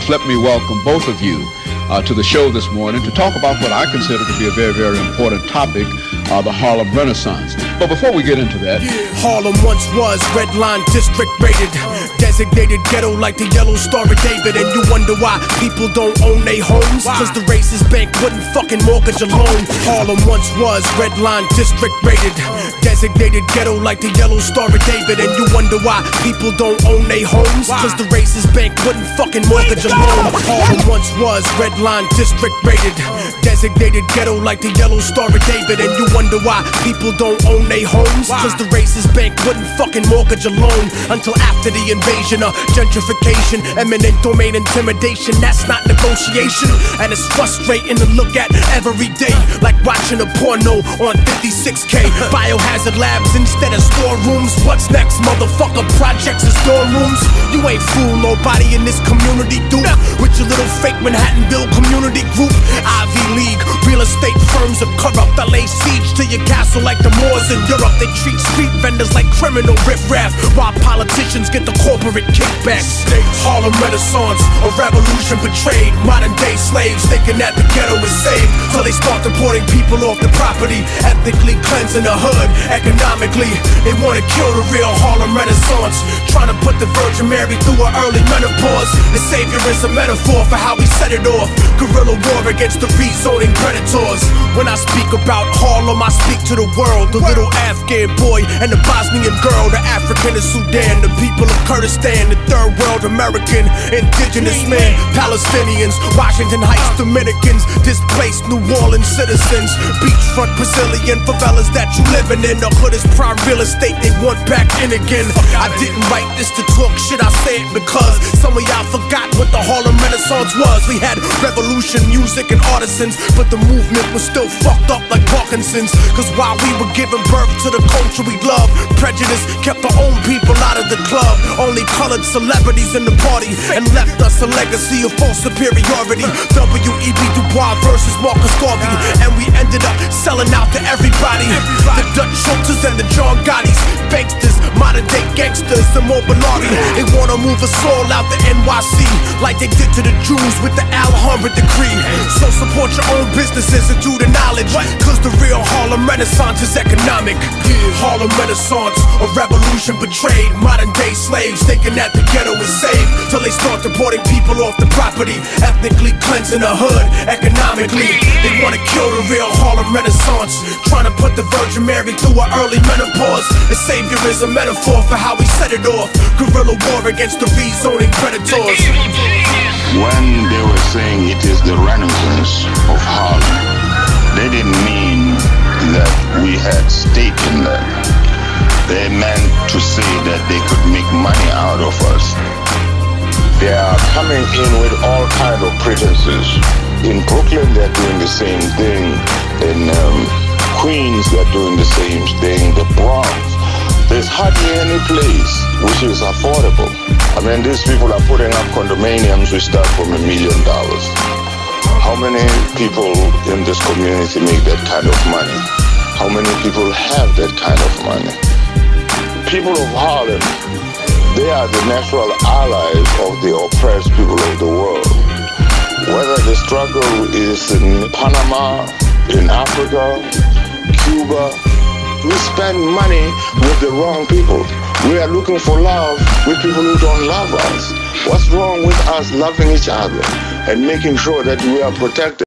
folks, let me welcome both of you to the show this morning to talk about what I consider to be a very, very important topic, the Harlem Renaissance. But before we get into that, Harlem once was red line district rated, designated ghetto like the Yellow Star of David. And you wonder why people don't own their homes, cause the racist bank wouldn't fucking mortgage a loan. Harlem once was red line district rated, designated ghetto like the Yellow Star of David. And you wonder why people don't own their homes, cause the racist bank wouldn't fucking mortgage a loan. Harlem once was red line district rated, designated ghetto like the Yellow Star of David. And you wonder why people don't own their homes, cause the racist bank wouldn't fucking mortgage a loan until after the invasion of gentrification, eminent domain intimidation. That's not negotiation, and it's frustrating to look at every day, like watching a porno on 56K. Biohazard labs instead of storerooms. What's next, motherfucker? Projects and storerooms. You ain't fool nobody in this community, dude, with your little fake Manhattanville community group. Ivy League real estate firms are corrupt. I lay siege to your castle like the Moors in Europe. They treat street vendors like criminal riffraff, while politicians get the corporate kickbacks. Harlem Renaissance, a revolution betrayed. Modern day slaves thinking that the ghetto is saved, till they start deporting people off the property, ethnically cleansing the hood. Economically, they wanna kill the real Harlem Renaissance, trying to put the Virgin Mary through her early menopause. The savior is a metaphor for how we set it off. Guerrilla war against the rezoning predators. When I speak about Harlem, I speak to the world. The little Afghan boy and the Bosnian girl, the African of Sudan, the people of Kurdistan, the third world American, indigenous man, Palestinians, Washington Heights Dominicans, displaced New Orleans citizens, beachfront Brazilian favelas that you living in. The hood is prime real estate, they want back in again. I didn't write this to talk shit, I say it because some of y'all forgot what the Harlem Renaissance was. We had revolution, music, and artisans, but the movement was still fucked up like Parkinson's. Cause while we were giving birth to the culture we love, prejudice kept our own people out of the club. Only colored celebrities in the party, and left us a legacy of false superiority. W.E.B. Du Bois versus Marcus Garvey, and we ended up selling out to everybody. The Dutch Schultzes and the John Gottis, banksters, modern day gangsters, the Mobilari. They wanna move us all out the NYC, like they did to the Jews with the Alhambra decree. So support your own businesses and do the knowledge, cause the real Harlem Renaissance is economic. Harlem Renaissance, a revolution betrayed. Modern day slaves thinking that the ghetto is saved, till they start deporting people off the property, ethnically cleansing the hood. Economically, they wanna kill the real Harlem Renaissance, trying to put the Virgin Mary through her early menopause. The savior is a metaphor for how we set it off. Guerrilla war against the rezoning predators. When they were saying it is the Renaissance of Harlem, they didn't mean that we had stake in that. They meant to say that they could make money out of us. They are coming in with all kinds of pretenses. In Brooklyn, they're doing the same thing. In Queens, they're doing the same thing. The Bronx, there's hardly any place which is affordable. I mean, these people are putting up condominiums which start from $1 million. How many people in this community make that kind of money? How many people have that kind of money? People of Harlem, they are the natural allies of the oppressed people of the world. Whether the struggle is in Panama, in Africa, Cuba, we spend money with the wrong people. We are looking for love with people who don't love us. What's wrong with us loving each other and making sure that we are protected?